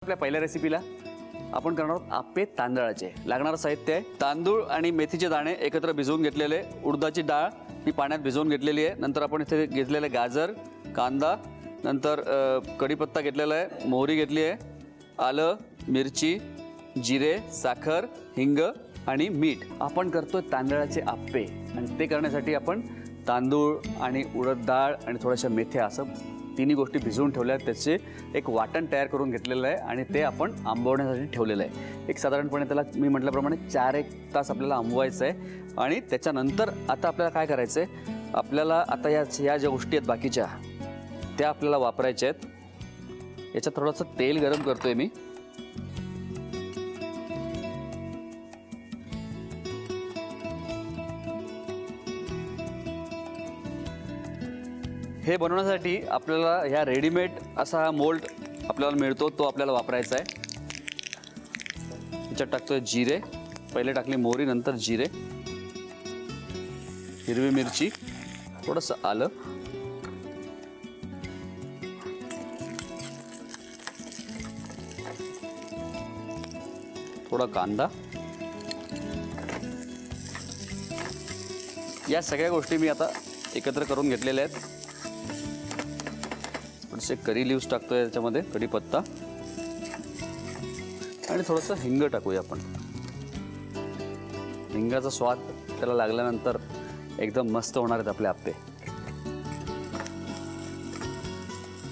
आपल्या पहिल्या रेसिपीला आपण करणार आहोत आप्पे तांदळाचे. लागणारं साहित्य आहे तांदूळ आणि मेथीचे दाणे एकत्र भिजवून घेतलेले, उडदाची डाळ ही पाण्यात भिजवून घेतलेली आहे, नंतर आपण इथे घेतलेले गाजर, कांदा, नंतर कढीपत्ता घेतलेला आहे, मोहरी घेतली आहे, आलं, मिरची, जिरे, साखर, हिंग आणि मीठ. आपण करतोय तांदळाचे आप्पे आणि ते करण्यासाठी आपण तांदूळ आणि उडद डाळ आणि थोड्याशा मेथ्या असं तिन्ही गोष्टी भिजवून ठेवल्या आहेत. त्याचे एक वाटण तयार करून घेतलेलं आहे आणि ते आपण आंबवण्यासाठी ठेवलेलं आहे. एक साधारणपणे त्याला मी म्हटल्याप्रमाणे 4-1 तास आपल्याला आंबवायचं आहे. आणि त्याच्यानंतर आता आपल्याला काय करायचं आहे, आपल्याला आता या ज्या गोष्टी आहेत बाकीच्या त्या आपल्याला वापरायच्या आहेत. याच्यात थोडंसं तेल गरम करतोय मी. हे बनवण्यासाठी आपल्याला ह्या रेडीमेड असा हा मोल्ड आपल्याला मिळतो, तो आपल्याला वापरायचा आहे. याच्यात टाकतोय जिरे, पहिले टाकली मोहरी, नंतर जिरे, हिरवी मिरची, थोडंसं आलं, थोडा कांदा. या सगळ्या गोष्टी मी आता एकत्र करून घेतलेल्या आहेत. थोडेसे करी लिव्स टाकतोय त्याच्यामध्ये, कढीपत्ता आणि थोडंसं हिंग टाकूया आपण. हिंगाचा स्वाद त्याला लागल्यानंतर एकदम मस्त होणार आहेत आपले आप्पे.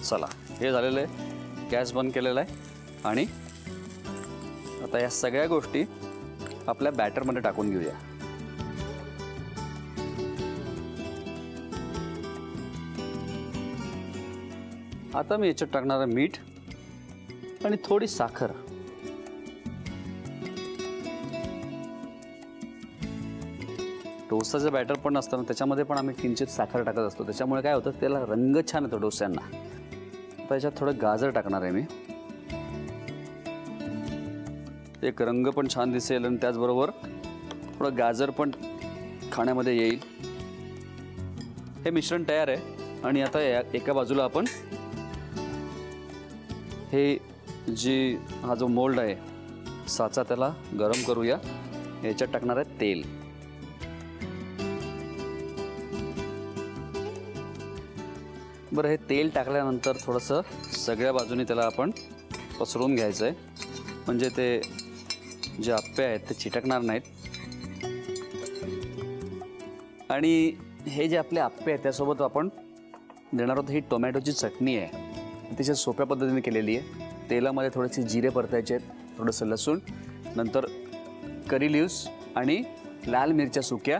चला, हे झालेलं आहे. गॅस बंद केलेला आहे आणि आता या सगळ्या गोष्टी आपल्या बॅटरमध्ये टाकून घेऊया. आता मी याच्यात टाकणार आहे मीठ आणि थोडी साखर. डोसाचं बॅटर पण असतं ना, त्याच्यामध्ये पण आम्ही किंचित साखर टाकत असतो. त्याच्यामुळे काय होतं, त्याला रंग छान येतो डोस्यांना. आता याच्यात थोडं गाजर टाकणार आहे मी. एक रंग पण छान दिसेल आणि त्याचबरोबर थोडं गाजर पण खाण्यामध्ये येईल. हे मिश्रण तयार आहे आणि आता एका बाजूला आपण हे हा जो मोल्ड आहे साचा, त्याला गरम करूया. याच्यात टाकणार आहे तेल. बरं, हे तेल टाकल्यानंतर थोडंसं सगळ्या बाजूनी त्याला आपण पसरवून घ्यायचं आहे, म्हणजे ते जे आप्पे आहेत ते चिटकणार नाहीत. आणि हे जे आपले आप्पे आहेत त्यासोबत आपण देणार आहोत ही टोमॅटोची चटणी आहे. अतिशय सोप्या पद्धतीने केलेली आहे. तेलामध्ये थोडेसे जिरे परतायचे आहेत, थोडंसं लसूण, नंतर करी लिव्स आणि लाल मिरच्या सुक्या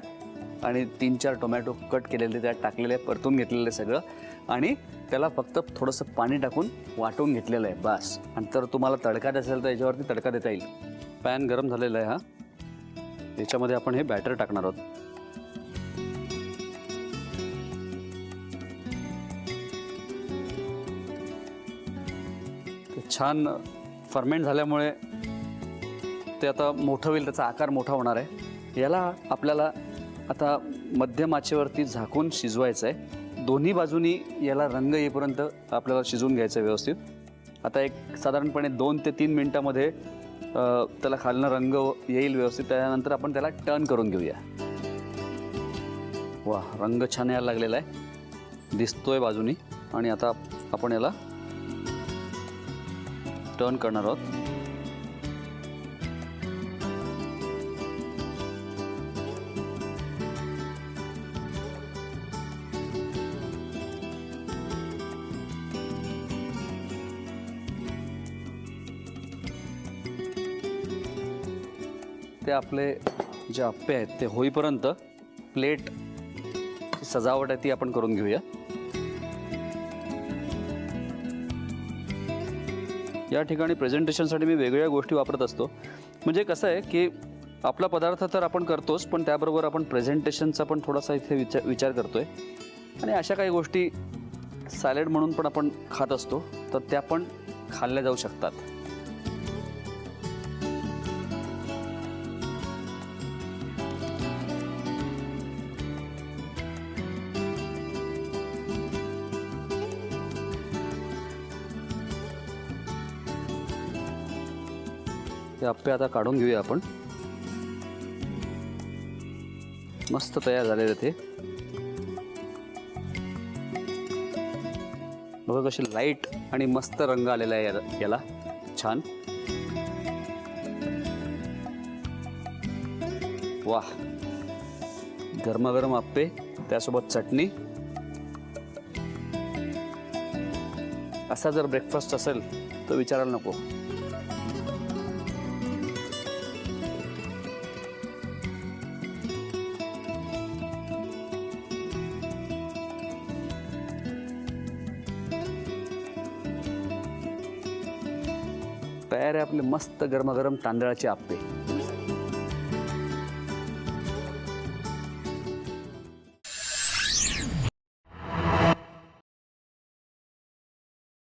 आणि 3-4 टोमॅटो कट केलेले त्यात टाकलेले, परतून घेतलेलं सगळं आणि त्याला फक्त थोडंसं पाणी टाकून वाटून घेतलेलं आहे बस. आणि तर तुम्हाला तडका असेल तर याच्यावरती तडका देता येईल. पॅन गरम झालेला आहे हा. याच्यामध्ये आपण हे बॅटर टाकणार आहोत. छान फर्मेंट झाल्यामुळे ते आता मोठं होईल, त्याचा आकार मोठा होणार आहे. याला आपल्याला आता मध्यम आचेवरती झाकून शिजवायचं आहे. दोन्ही बाजूनी याला रंग येईपर्यंत आपल्याला शिजवून घ्यायचं आहे व्यवस्थित. आता एक साधारणपणे 2 ते 3 मिनटामध्ये त्याला खालनं रंग येईल व्यवस्थित. त्यानंतर आपण त्याला टर्न करून घेऊया. वा, रंग छान यायला लागलेला आहे, दिसतोय बाजूनी. आणि आता आपण याला टर्न करणार आहोत. ते आपले जे आप्पे आहेत ते होईपर्यंत प्लेट सजावट आहे ती आपण करून घेऊया. या ठिकाणी प्रेझेंटेशनसाठी मी वेगवेगळ्या गोष्टी वापरत असतो. म्हणजे कसं आहे की आपला पदार्थ तर आपण करतोच, पण त्याबरोबर आपण प्रेझेंटेशनचा पण थोडासा इथे विचार करतोय. आणि अशा काही गोष्टी सॅलड म्हणून पण आपण खात असतो, तर त्या पण खाल्ल्या जाऊ शकतात. हे आप्पे आता काढून घेऊया आपण. मस्त तयार झालेले ते. बघा कशी लाईट आणि मस्त रंग आलेला आहे याला छान. वाह, गरमागरम आप्पे, त्यासोबत चटणी. असा जर ब्रेकफास्ट असेल तर विचारायला नको. तयार आहे आपले मस्त गरमागरम तांदळाचे आप्पे.